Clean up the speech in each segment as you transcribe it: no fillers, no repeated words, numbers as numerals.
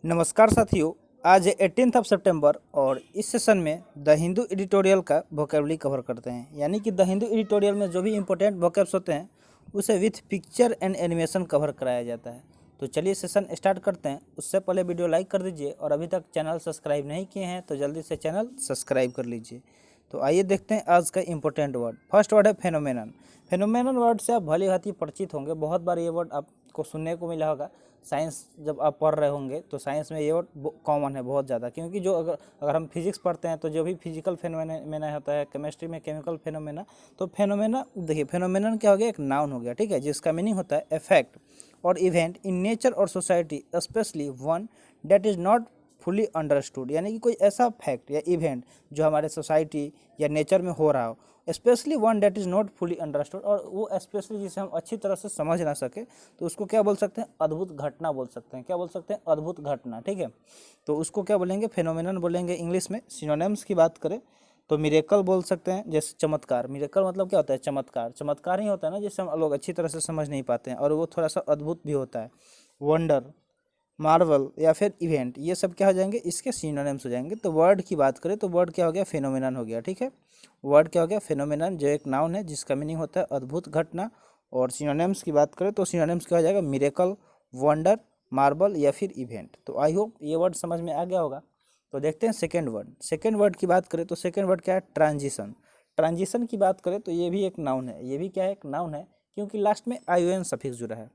नमस्कार साथियों। आज है 18 सितंबर और इस सेशन में द हिंदू एडिटोरियल का वोकेबलरी कवर करते हैं। यानी कि द हिंदू एडिटोरियल में जो भी इंपॉर्टेंट वोकेब्स होते हैं उसे with picture and animation cover कराया जाता है। तो चलिए सेशन स्टार्ट करते हैं। उससे पहले वीडियो लाइक कर दीजिए और अभी तक चैनल सब्सक्राइब नहीं किए हैं तो जल्दी से चैनल सब्सक्राइब कर लीजिए। तो आइए देखते हैं आज का इंपॉर्टेंट वर्ड। फर्स्ट वर्ड है फेनोमेनन। फेनोमेनन वर्ड से आप भली भांति परिचित होंगे, बहुत बार ये वर्ड आपको सुनने को मिला होगा। साइंस जब आप पढ़ रहे होंगे तो साइंस में ये वर्ड कॉमन है बहुत ज़्यादा, क्योंकि जो अगर हम फिजिक्स पढ़ते हैं तो जो भी फिजिकल फेनोमेना होता है, केमिस्ट्री में केमिकल फेनोमेना, तो फेनोमेना देखिए फेनोमेनन क्या हो गया, एक नाउन हो गया, ठीक है, जिसका मीनिंग होता है इफेक्ट और इवेंट इन नेचर और society specially one that is not fully understood. यानी कि कोई ऐसा फैक्ट या इवेंट जो हमारे सोसाइटी या नेचर में हो रहा हो, specially one that is not fully understood, और वो स्पेशली जिसे हम अच्छी तरह से समझ ना सके तो उसको क्या बोल सकते हैं, अद्भुत घटना बोल सकते हैं। क्या बोल सकते हैं, अद्भुत घटना, ठीक है। तो उसको क्या बोलेंगे, फेनोमेनन बोलेंगे इंग्लिश में। सिनोनिम्स की बात करें तो मिरेकल बोल सकते हैं, जैसे चमत्कार। मिरेकल मतलब क्या होता है, चमत्कार। चमत्कार ही होता है ना जिससे हम लोग अच्छी तरह से समझ नहीं पाते हैं, और वो थोड़ा सा अद्भुत भी होता है। वंडर, मार्वल या फिर इवेंट, ये सब क्या हो जाएंगे, इसके सिनोनिम्स हो जाएंगे। तो वर्ड की बात करें तो वर्ड क्या हो गया, फेनोमेनन हो गया, ठीक है। वर्ड क्या हो गया, फेनोमेनन, जो एक नाउन है जिसका मीनिंग होता है अद्भुत घटना। और सिनोनिम्स की बात करें तो सिनोनिम्स क्या हो जाएगा, मिरेकल, वंडर, मार्बल या फिर इवेंट। तो आई होप ये वर्ड समझ में आ गया होगा। तो देखते हैं सेकेंड वर्ड। सेकेंड वर्ड की बात करें तो सेकेंड वर्ड क्या है, ट्रांजिशन। ट्रांजिशन की बात करें तो ये भी एक नाउन है। ये भी क्या है, एक नाउन है, क्योंकि लास्ट में ION सफिक्स जुड़ा है।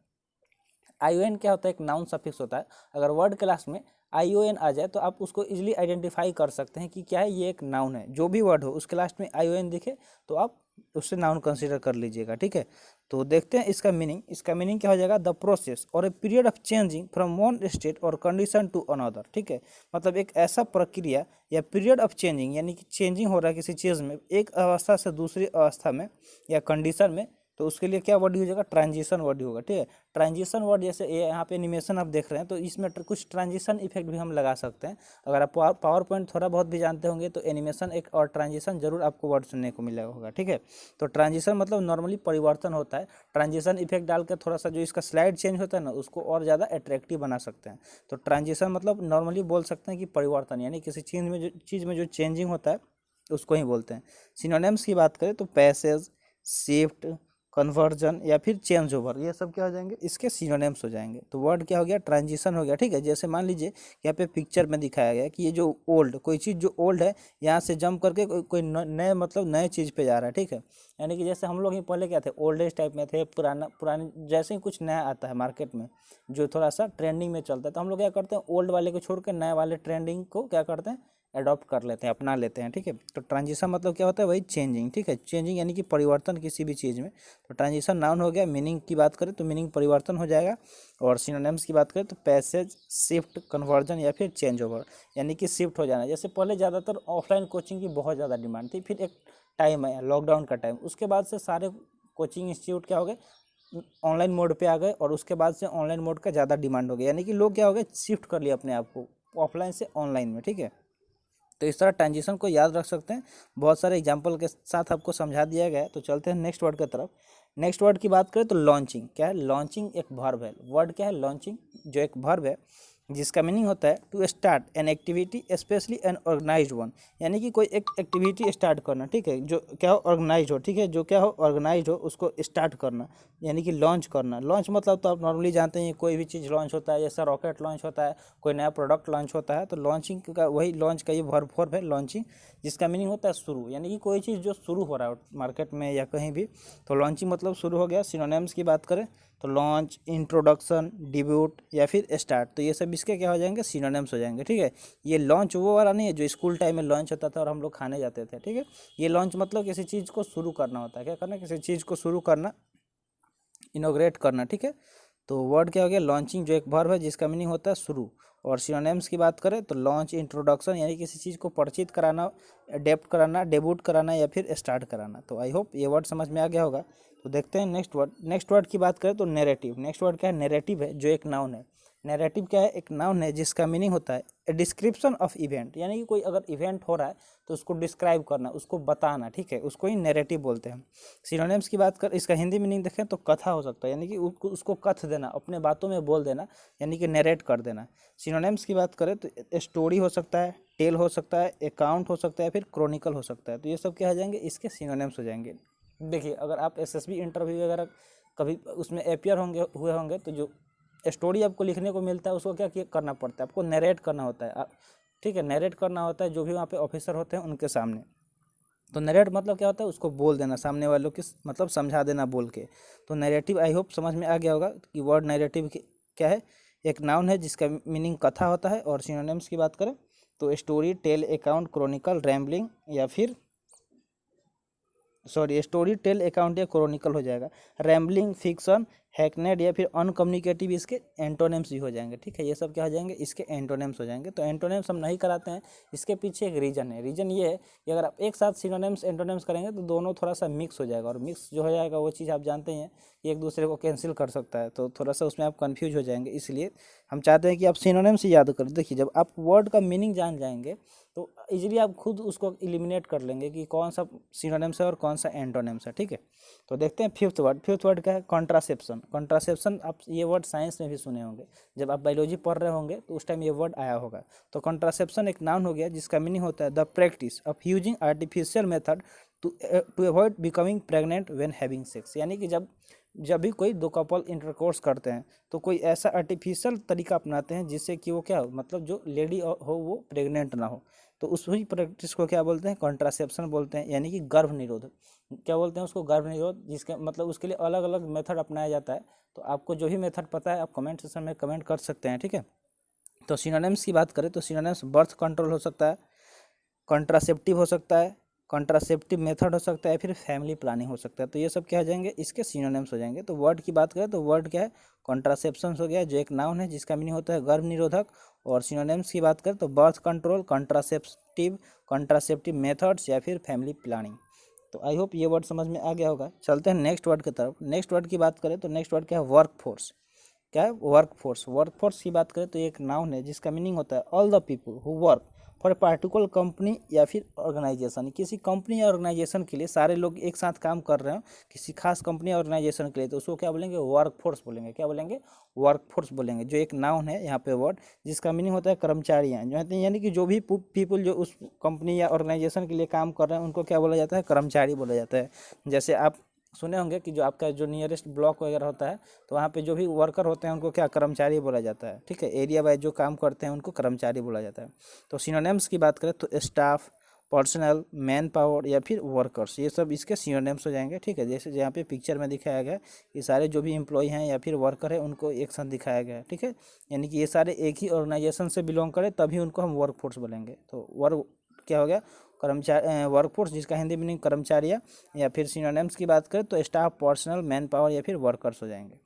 ION क्या होता है, एक नाउन सफिक्स होता है। अगर वर्ड क्लास में ION आ जाए तो आप उसको इजीली आइडेंटिफाई कर सकते हैं कि क्या है, ये एक नाउन है। जो भी वर्ड हो उसके लास्ट में ION दिखे तो आप उससे नाउन कंसीडर कर लीजिएगा, ठीक है। तो देखते हैं इसका मीनिंग। इसका मीनिंग क्या हो जाएगा, द प्रोसेस और a period of changing from one state और कंडीशन टू अनदर, ठीक है। मतलब एक ऐसा प्रक्रिया या पीरियड ऑफ चेंजिंग, यानी कि चेंजिंग हो रहा है किसी चीज़ में एक अवस्था से दूसरी अवस्था में या कंडीशन में, तो उसके लिए क्या वर्ड यूज होगा, ट्रांजिशन वर्ड होगा, ठीक है। ट्रांजिशन वर्ड, जैसे ये यहाँ पे एनिमेशन आप देख रहे हैं तो इसमें कुछ ट्रांजिशन इफेक्ट भी हम लगा सकते हैं। अगर आप पावर पॉइंट थोड़ा बहुत भी जानते होंगे तो एनिमेशन एक और ट्रांजिशन जरूर आपको वर्ड सुनने को मिला होगा, ठीक है। तो ट्रांजिशन मतलब नॉर्मली परिवर्तन होता है। ट्रांजिशन इफेक्ट डाल के थोड़ा सा जो इसका स्लाइड चेंज होता है ना, उसको और ज़्यादा अट्रैक्टिव बना सकते हैं। तो ट्रांजिशन मतलब नॉर्मली बोल सकते हैं कि परिवर्तन, यानी किसी चीज़ में जो चेंजिंग होता है उसको ही बोलते हैं। सिनोनिम्स की बात करें तो पैसेज, शिफ्ट, कन्वर्जन या फिर चेंज ओवर, ये सब क्या हो जाएंगे, इसके सिनोनिम्स हो जाएंगे। तो वर्ड क्या हो गया, ट्रांजिशन हो गया, ठीक है। जैसे मान लीजिए यहाँ पे पिक्चर में दिखाया गया कि ये जो ओल्ड, कोई चीज़ जो ओल्ड है यहाँ से जंप करके कोई नए मतलब नए चीज़ पे जा रहा है, ठीक है। यानी कि जैसे हम लोग ही पहले क्या थे, ओल्ड एज टाइप में थे, पुराने जैसे ही कुछ नया आता है मार्केट में जो थोड़ा सा ट्रेंडिंग में चलता है, तो हम लोग क्या करते हैं, ओल्ड वाले को छोड़ के नए वाले ट्रेंडिंग को क्या करते हैं, अडॉप्ट कर लेते हैं, अपना लेते हैं, ठीक है। तो ट्रांजिशन मतलब क्या होता है, वही चेंजिंग, ठीक है। चेंजिंग यानी कि परिवर्तन किसी भी चीज़ में। तो ट्रांजिशन नाउन हो गया। मीनिंग की बात करें तो मीनिंग परिवर्तन हो जाएगा। और सिनोनिम्स की बात करें तो पैसेज, शिफ्ट, कन्वर्जन या फिर चेंज ओवर, यानी कि शिफ्ट हो जाना। जैसे पहले ज़्यादातर ऑफलाइन कोचिंग की बहुत ज़्यादा डिमांड थी, फिर एक टाइम आया लॉकडाउन का टाइम, उसके बाद से सारे कोचिंग इंस्टीट्यूट क्या हो गए, ऑनलाइन मोड पे आ गए, और उसके बाद से ऑनलाइन मोड का ज़्यादा डिमांड हो गया। यानी कि लोग क्या हो गए, शिफ्ट कर लिया अपने आप को ऑफलाइन से ऑनलाइन में, ठीक है। तो इस तरह ट्रांजिशन को याद रख सकते हैं। बहुत सारे एग्जाम्पल के साथ आपको समझा दिया गया है। तो चलते हैं नेक्स्ट वर्ड की तरफ। नेक्स्ट वर्ड की बात करें तो लॉन्चिंग। क्या है, लॉन्चिंग एक वर्ब है। वर्ड क्या है, लॉन्चिंग, जो एक वर्ब है जिसका मीनिंग होता है to start an activity specially an organised one, यानी कि कोई एक एक्टिविटी स्टार्ट करना, ठीक है, जो क्या हो, ऑर्गेनाइज हो, ठीक है, जो क्या हो, ऑर्गेनाइज हो, उसको स्टार्ट करना, यानी कि लॉन्च करना। लॉन्च मतलब तो आप नॉर्मली जानते हैं, कोई भी चीज़ लॉन्च होता है, जैसा रॉकेट लॉन्च होता है, कोई नया प्रोडक्ट लॉन्च होता है, तो लॉन्चिंग का वही लॉन्च का ये वर्ब है लॉन्चिंग, जिसका मीनिंग होता है शुरू, यानी कि कोई चीज़ जो शुरू हो रहा है मार्केट में या कहीं भी, तो लॉन्चिंग मतलब शुरू हो गया। सिनोनिम्स की बात करें तो लॉन्च, इंट्रोडक्शन, डिब्यूट या फिर स्टार्ट, तो ये सब इसके क्या हो जाएंगे, सिनोनिम्स हो जाएंगे, ठीक है। ये लॉन्च वो वाला नहीं है जो स्कूल टाइम में लॉन्च होता था और हम लोग खाने जाते थे, ठीक है। ये लॉन्च मतलब किसी चीज़ को शुरू करना होता है। क्या करना, किसी चीज़ को शुरू करना, इनोग्रेट करना, ठीक है। तो वर्ड क्या हो गया, लॉन्चिंग, जो एक वर्ब है जिसका मीनिंग होता है शुरू। और सिनोनिम्स की बात करें तो लॉन्च, इंट्रोडक्शन, यानी किसी चीज़ को परिचित कराना, अडेप्ट कराना, डेब्यूट कराना या फिर स्टार्ट कराना। तो आई होप ये वर्ड समझ में आ गया होगा। तो देखते हैं नेक्स्ट वर्ड। नेक्स्ट वर्ड की बात करें तो नैरेटिव। नेक्स्ट वर्ड क्या है, नैरेटिव है, जो एक नाउन है। नैरेटिव क्या है, एक नाउन है जिसका मीनिंग होता है ए डिस्क्रिप्शन ऑफ इवेंट, यानी कि कोई अगर इवेंट हो रहा है तो उसको डिस्क्राइब करना, उसको बताना, ठीक है, उसको ही नैरेटिव बोलते हैं। सिनोनिम्स की बात कर, इसका हिंदी मीनिंग देखें तो कथा हो सकता है, यानी कि उसको कथ देना, अपने बातों में बोल देना, यानी कि नरेट कर देना। सिनोनिम्स की बात करें तो स्टोरी हो सकता है, टेल हो सकता है, अकाउंट हो सकता है, फिर क्रॉनिकल हो सकता है। तो ये सब क्या हो जाएंगे, इसके सिनोनिम्स हो जाएंगे। देखिए अगर आप एसएसबी इंटरव्यू वगैरह कभी उसमें अपियर हुए होंगे तो जो स्टोरी आपको लिखने को मिलता है उसको क्या करना पड़ता है, आपको नरेट करना होता है, ठीक है, नरेट करना होता है जो भी वहाँ पे ऑफिसर होते हैं उनके सामने। तो नरेट मतलब क्या होता है, उसको बोल देना सामने वालों की, मतलब समझा देना बोल के। तो नैरेटिव आई होप समझ में आ गया होगा कि वर्ड नैरेटिव क्या है, एक नाउन है जिसका मीनिंग कथा होता है। और सिनोनिम्स की बात करें तो story, tale, account, chronicle, rambling या फिर स्टोरी, टेल, अकाउंट या क्रॉनिकल हो जाएगा। रैम्बलिंग, फिक्शन, हैकनेड या फिर अनकम्युनिकेटिव इसके एंटोनिम्स भी हो जाएंगे, ठीक है, ये सब क्या हो जाएंगे, इसके एंटोनिम्स हो जाएंगे। तो एंटोनिम्स हम नहीं कराते हैं, इसके पीछे एक रीजन है। रीजन ये है कि अगर आप एक साथ सिनोनिम्स एंटोनिम्स करेंगे तो दोनों थोड़ा सा मिक्स हो जाएगा, और मिक्स जो हो जाएगा वो चीज़ आप जानते हैं कि एक दूसरे को कैंसिल कर सकता है, तो थोड़ा सा उसमें आप कन्फ्यूज हो जाएंगे। इसलिए हम चाहते हैं कि आप सिनोनिम्स याद करें। देखिए जब आप वर्ड का मीनिंग जान जाएंगे तो इजीली आप खुद उसको एलिमिनेट कर लेंगे कि कौन सा सिनोनिम्स है और कौन सा एंटोनिम्स है, ठीक है। तो देखते हैं फिफ्थ वर्ड। फिफ्थ वर्ड क्या है, कॉन्ट्रासेप्शन। कॉन्ट्रासेप्शन आप ये वर्ड साइंस में भी सुने होंगे, जब आप बायोलॉजी पढ़ रहे होंगे तो उस टाइम ये वर्ड आया होगा। तो कॉन्ट्रासेप्शन एक नाउन हो गया जिसका मीनिंग होता है the practice of using artificial method to avoid becoming pregnant when having sex, यानी कि जब भी कोई दो कपल इंटरकोर्स करते हैं तो कोई ऐसा आर्टिफिशियल तरीका अपनाते हैं जिससे कि वो क्या हो, मतलब जो लेडी हो वो प्रेग्नेंट ना हो। तो उस वही प्रैक्टिस को क्या बोलते हैं, कॉन्ट्रासेप्शन बोलते हैं, यानी कि गर्भ निरोध। क्या बोलते हैं उसको, गर्भ निरोध, जिसके मतलब उसके लिए अलग अलग मेथड अपनाया जाता है। तो आपको जो भी मेथड पता है आप कमेंट सेक्शन में कमेंट कर सकते हैं, ठीक है। तो सिनोनिम्स की बात करें तो सिनोनिम्स बर्थ कंट्रोल हो सकता है, कॉन्ट्रासेप्टिव हो सकता है, कॉन्ट्रासेप्टिव मेथड हो सकता है, फिर फैमिली प्लानिंग हो सकता है। तो ये सब क्या हो जाएंगे, इसके सिनोनिम्स हो जाएंगे। तो वर्ड की बात करें तो वर्ड क्या है, कॉन्ट्रासेप्शन हो गया जो एक नाउन है जिसका मीनिंग होता है गर्भ निरोधक। और सिनोनिम्स की बात करें तो बर्थ कंट्रोल, कॉन्ट्रासेप्टिव मेथड्स या फिर फैमिली प्लानिंग। तो आई होप ये वर्ड समझ में आ गया होगा। चलते हैं नेक्स्ट वर्ड की तरफ। नेक्स्ट वर्ड की बात करें तो नेक्स्ट वर्ड क्या है, वर्क फोर्स। क्या है, वर्क फोर्स। वर्क फोर्स की बात करें तो एक नाउन है जिसका मीनिंग होता है all the people who work for a particular company या फिर ऑर्गेनाइजेशन। किसी कंपनी या ऑर्गेनाइजेशन के लिए सारे लोग एक साथ काम कर रहे हो किसी खास कंपनी या ऑर्गेनाइजेशन के लिए, तो उसको क्या बोलेंगे, वर्क फोर्स बोलेंगे। क्या बोलेंगे, वर्क फोर्स बोलेंगे। जो एक नाउन है यहाँ पे वर्ड जिसका मीनिंग होता है कर्मचारियाँ, जो होते हैं, यानी कि जो भी पीपल जो उस कंपनी या ऑर्गेनाइजेशन के लिए काम कर रहे हैं उनको क्या बोला जाता है, कर्मचारी बोला जाता है। जैसे आप सुने होंगे कि जो आपका जो नियरेस्ट ब्लॉक वगैरह होता है तो वहाँ पे जो भी वर्कर होते हैं उनको क्या, कर्मचारी बोला जाता है, ठीक है। एरिया वाइज जो काम करते हैं उनको कर्मचारी बोला जाता है। तो सिनोनिम्स की बात करें तो स्टाफ, पर्सनल, मैन पावर या फिर वर्कर्स, ये सब इसके सिनोनिम्स हो जाएंगे, ठीक है। जैसे यहाँ पे पिक्चर में दिखाया गया ये सारे जो भी एम्प्लॉय हैं या फिर वर्कर है उनको एक साथ दिखाया गया है, ठीक है। यानी कि ये सारे एक ही ऑर्गेनाइजेशन से बिलोंग करें तभी उनको हम वर्क फोर्स बोलेंगे। तो वर्क क्या हो गया, कर्मचारी, वर्कफोर्स जिसका हिंदी मीनिंग कर्मचारियाँ। या फिर सिनोनिम्स की बात करें तो स्टाफ, पर्सनल, मैन पावर या फिर वर्कर्स हो जाएंगे।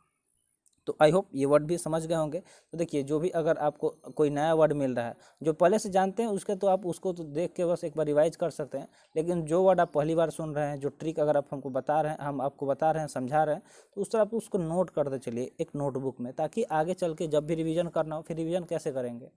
तो आई होप ये वर्ड भी समझ गए होंगे। तो देखिए जो भी अगर आपको कोई नया वर्ड मिल रहा है जो पहले से जानते हैं उसके, तो आप उसको तो देख के बस एक बार रिवाइज कर सकते हैं। लेकिन जो वर्ड आप पहली बार सुन रहे हैं, जो ट्रिक अगर आप हमको बता रहे हैं, हम आपको बता रहे हैं, समझा रहे हैं, तो उस तरह आप उसको नोट करते चलिए एक नोटबुक में, ताकि आगे चल के जब भी रिविजन करना हो, फिर रिविजन कैसे करेंगे।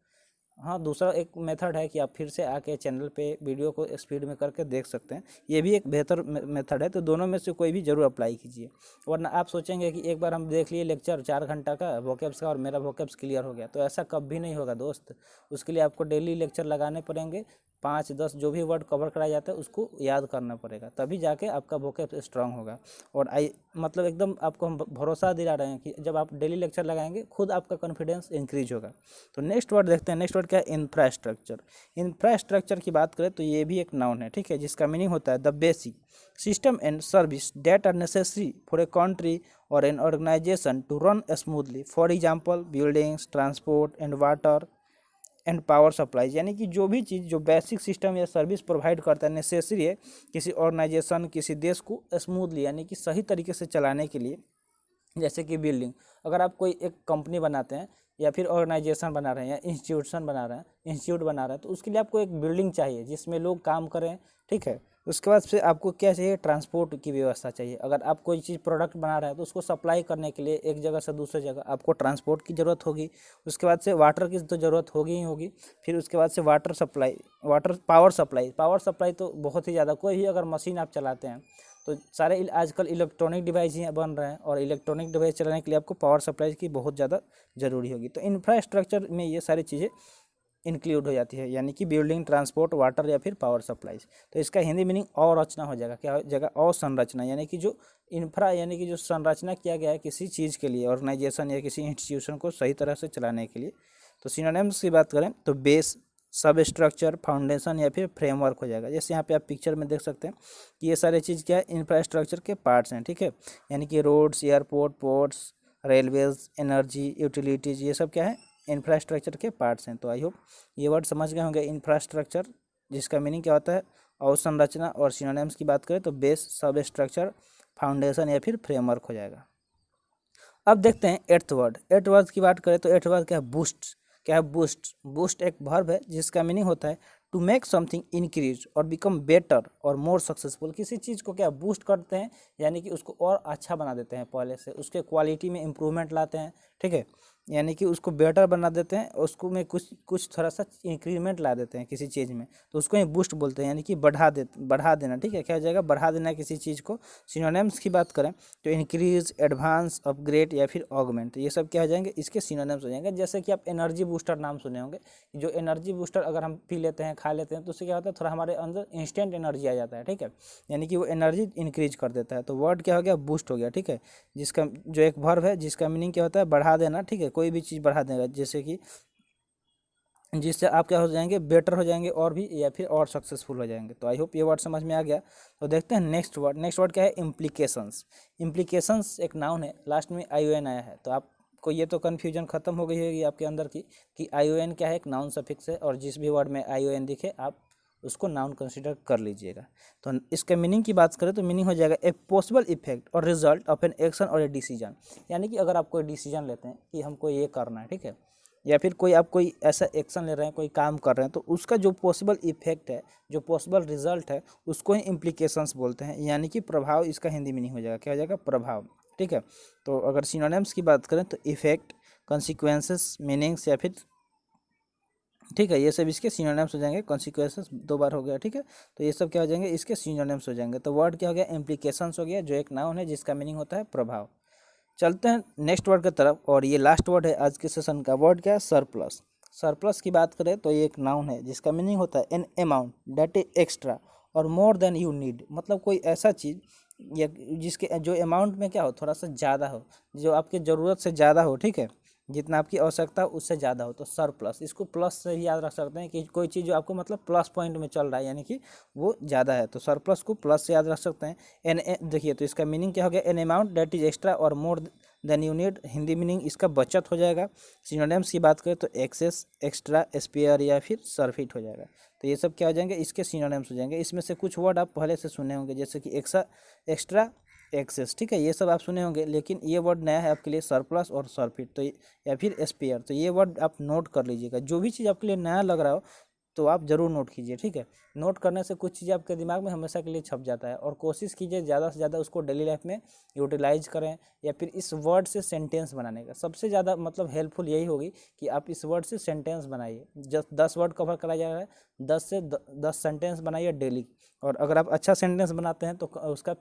हाँ, दूसरा एक मेथड है कि आप फिर से आके चैनल पे वीडियो को स्पीड में करके देख सकते हैं, ये भी एक बेहतर मेथड है। तो दोनों में से कोई भी जरूर अप्लाई कीजिए, वरना आप सोचेंगे कि एक बार हम देख लिए लेक्चर 4 घंटा का वोकैब्स का और मेरा वोकैब्स क्लियर हो गया, तो ऐसा कभी नहीं होगा दोस्त। उसके लिए आपको डेली लेक्चर लगाने पड़ेंगे, 5-10 जो भी वर्ड कवर कराया जाता है उसको याद करना पड़ेगा, तभी जाके आपका वोकैब स्ट्रांग होगा। और मतलब एकदम आपको हम भरोसा दिला रहे हैं कि जब आप डेली लेक्चर लगाएंगे खुद आपका कॉन्फिडेंस इंक्रीज होगा। तो नेक्स्ट वर्ड देखते हैं। नेक्स्ट वर्ड क्या है, इंफ्रास्ट्रक्चर। इंफ्रास्ट्रक्चर की बात करें तो ये भी एक नाउन है, ठीक है, जिसका मीनिंग होता है the basic system and service that are necessary for a country और an organisation to run smoothly. For example buildings, transport and water and power supplies, यानी कि जो भी चीज़ जो बेसिक सिस्टम या सर्विस प्रोवाइड करता है, नेसेसरी है किसी ऑर्गेनाइजेशन, किसी देश को स्मूथली यानी कि सही तरीके से चलाने के लिए। जैसे कि बिल्डिंग, अगर आप कोई एक कंपनी बनाते हैं या फिर ऑर्गेनाइजेशन बना रहे हैं या इंस्टीट्यूट बना रहे हैं, तो उसके लिए आपको एक बिल्डिंग चाहिए जिसमें लोग काम करें, ठीक है। उसके बाद फिर आपको क्या चाहिए, ट्रांसपोर्ट की व्यवस्था चाहिए। अगर आप कोई चीज़ प्रोडक्ट बना रहे हैं तो उसको सप्लाई करने के लिए एक जगह से दूसरे जगह आपको ट्रांसपोर्ट की ज़रूरत होगी। उसके बाद से वाटर की तो ज़रूरत होगी ही होगी। फिर उसके बाद से पावर सप्लाई तो बहुत ही ज़्यादा, कोई भी अगर मशीन आप चलाते हैं तो सारे आजकल इलेक्ट्रॉनिक डिवाइस ही बन रहे हैं, और इलेक्ट्रॉनिक डिवाइस चलाने के लिए आपको पावर सप्लाई की बहुत ज़्यादा ज़रूरी होगी। तो इंफ्रास्ट्रक्चर में ये सारी चीज़ें इंक्लूड हो जाती है, यानी कि बिल्डिंग, ट्रांसपोर्ट, वाटर या फिर पावर सप्लाईज। तो इसका हिंदी मीनिंग अवरचना हो जाएगा। क्या हो जाएगा, अवसंरचना, यानी कि जो इंफ्रा यानी कि जो संरचना किया गया है किसी चीज़ के लिए, ऑर्गेनाइजेशन या किसी इंस्टीट्यूशन को सही तरह से चलाने के लिए। तो सिनोनिम्स की बात करें तो बेस, सब स्ट्रक्चर, फाउंडेशन या फिर फ्रेमवर्क हो जाएगा। जैसे यहाँ पे आप पिक्चर में देख सकते हैं कि ये सारे चीज़ क्या है, इंफ्रास्ट्रक्चर के पार्ट्स हैं, ठीक है। यानी कि roads, airport, ports, railways, energy, utilities, ये सब क्या है, इंफ्रास्ट्रक्चर के पार्ट्स हैं। तो आई होप ये वर्ड समझ गए होंगे। इंफ्रास्ट्रक्चर जिसका मीनिंग क्या होता है, अवसंरचना, और सिनोनिम्स की बात करें तो बेस, सब स्ट्रक्चर, फाउंडेशन या फिर फ्रेमवर्क हो जाएगा। अब देखते हैं एट्थ वर्ड की बात करें तो एट्थ वर्ड क्या है, बूस्ट। क्या है, बूस्ट एक वर्ब है जिसका मीनिंग होता है टू मेक समथिंग इंक्रीज और बिकम बेटर और मोर सक्सेसफुल। किसी चीज़ को क्या बूस्ट करते हैं, यानी कि उसको और अच्छा बना देते हैं, पहले से उसके क्वालिटी में इम्प्रूवमेंट लाते हैं, ठीक है। यानी कि उसको बेटर बना देते हैं, उसको में कुछ थोड़ा सा इंक्रीमेंट ला देते हैं किसी चीज़ में, तो उसको ही बूस्ट बोलते हैं, यानी कि बढ़ा देना, ठीक है। क्या हो जाएगा, बढ़ा देना किसी चीज़ को। सिनोनिम्स की बात करें तो इंक्रीज, एडवांस, अपग्रेड या फिर ऑगमेंट, ये सब क्या हो जाएंगे, इसके सिनोनिम्स हो जाएंगे। जैसे कि आप एनर्जी बूस्टर नाम सुने होंगे, जो एनर्जी बूस्टर अगर हम पी लेते हैं, खा लेते हैं, तो उससे क्या होता है, थोड़ा हमारे अंदर इंस्टेंट एनर्जी आ जाता है, ठीक है। यानी कि वो एनर्जी इंक्रीज कर देता है। तो वर्ड क्या हो गया, बूस्ट हो गया, ठीक है। जिसका जो एक वर्ब है जिसका मीनिंग क्या होता है, बढ़ा देना, ठीक है। कोई भी चीज़ बढ़ा देगा, जैसे कि जिससे आप क्या हो जाएंगे, बेटर हो जाएंगे और भी, या फिर और सक्सेसफुल हो जाएंगे। तो आई होप ये वर्ड समझ में आ गया। तो देखते हैं नेक्स्ट वर्ड क्या है, इम्प्लीकेशंस एक नाउन है, लास्ट में ION आया है। तो आपको ये तो कन्फ्यूजन खत्म हो गई होगी आपके अंदर की कि ION क्या है, एक नाउन सफिक्स है, और जिस भी वर्ड में ION दिखे आप उसको नाउन कंसिडर कर लीजिएगा। तो इसके मीनिंग की बात करें तो मीनिंग हो जाएगा ए पॉसिबल इफेक्ट और रिजल्ट ऑफ एन एक्शन और ए डिसीजन। यानी कि अगर आप कोई डिसीजन लेते हैं कि हमको ये करना है, ठीक है, या फिर कोई ऐसा एक्शन ले रहे हैं, कोई काम कर रहे हैं, तो उसका जो पॉसिबल इफेक्ट है, जो पॉसिबल रिजल्ट है, उसको ही इम्प्लीकेशंस बोलते हैं, यानी कि प्रभाव। इसका हिंदी मीनिंग हो जाएगा, क्या हो जाएगा, प्रभाव, ठीक है। तो अगर सिनोनिम्स की बात करें तो इफेक्ट, कॉन्सिक्वेंसेस, मीनिंग्स या फिर, ठीक है, ये सब इसके सिनोनिम्स हो जाएंगे। कॉन्सिक्वेंसेस 2 बार हो गया, ठीक है। तो ये सब क्या हो जाएंगे, इसके सिनोनिम्स हो जाएंगे। तो वर्ड क्या हो गया, इम्प्लीकेशंस हो गया, जो एक नाउन है जिसका मीनिंग होता है प्रभाव। चलते हैं नेक्स्ट वर्ड की तरफ, और ये लास्ट वर्ड है आज के सेशन का। वर्ड क्या है, सरप्लस की बात करें तो ये एक नाउन है जिसका मीनिंग होता है N amount that is extra और मोर देन यू नीड। मतलब कोई ऐसा चीज़ या जिसके जो अमाउंट में क्या हो, थोड़ा सा ज़्यादा हो, जो आपकी ज़रूरत से ज़्यादा हो, ठीक है, जितना आपकी आवश्यकता उससे ज़्यादा हो, तो सरप्लस। इसको प्लस से ही याद रख सकते हैं कि कोई चीज़ जो आपको मतलब प्लस पॉइंट में चल रहा है, यानी कि वो ज़्यादा है, तो सरप्लस को प्लस से याद रख सकते हैं। देखिए, तो इसका मीनिंग क्या हो गया, an amount that is extra और more than you need. Hindi meaning इसका बचत हो जाएगा। सिनोनिम्स की बात करें तो एक्सेस, एक्स्ट्रा, स्पेयर या फिर सरफिट हो जाएगा। तो ये सब क्या हो जाएंगे, इसके सिनोनिम्स हो जाएंगे। इसमें से कुछ वर्ड आप पहले से सुने होंगे, जैसे कि एक्स्ट्रा, एक्सेस, ठीक है, ये सब आप सुने होंगे। लेकिन ये वर्ड नया है आपके लिए, सरप्लस और सरफिट, तो या फिर स्पेयर। तो ये वर्ड आप नोट कर लीजिएगा। जो भी चीज़ आपके लिए नया लग रहा हो तो आप ज़रूर नोट कीजिए, ठीक है। नोट करने से कुछ चीज़ें आपके दिमाग में हमेशा के लिए छप जाता है, और कोशिश कीजिए ज़्यादा से ज़्यादा उसको डेली लाइफ में यूटिलाइज करें, या फिर इस वर्ड से सेंटेंस बनाने का सबसे ज़्यादा मतलब हेल्पफुल यही होगी कि आप इस वर्ड से सेंटेंस बनाइए। जस्ट 10 वर्ड कवर कराया जा रहा है, 10 सेंटेंस बनाइए डेली। और अगर आप अच्छा सेंटेंस बनाते हैं तो उसका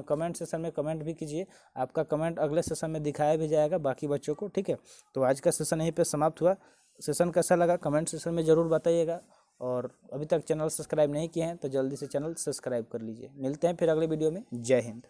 कमेंट सेशन में कमेंट भी कीजिए। आपका कमेंट अगले सेशन में दिखाया भी जाएगा बाकी बच्चों को, ठीक है। तो आज का सेशन यहीं पे समाप्त हुआ। सेशन कैसा लगा कमेंट सेशन में ज़रूर बताइएगा, और अभी तक चैनल सब्सक्राइब नहीं किए हैं तो जल्दी से चैनल सब्सक्राइब कर लीजिए। मिलते हैं फिर अगले वीडियो में। जय हिंद।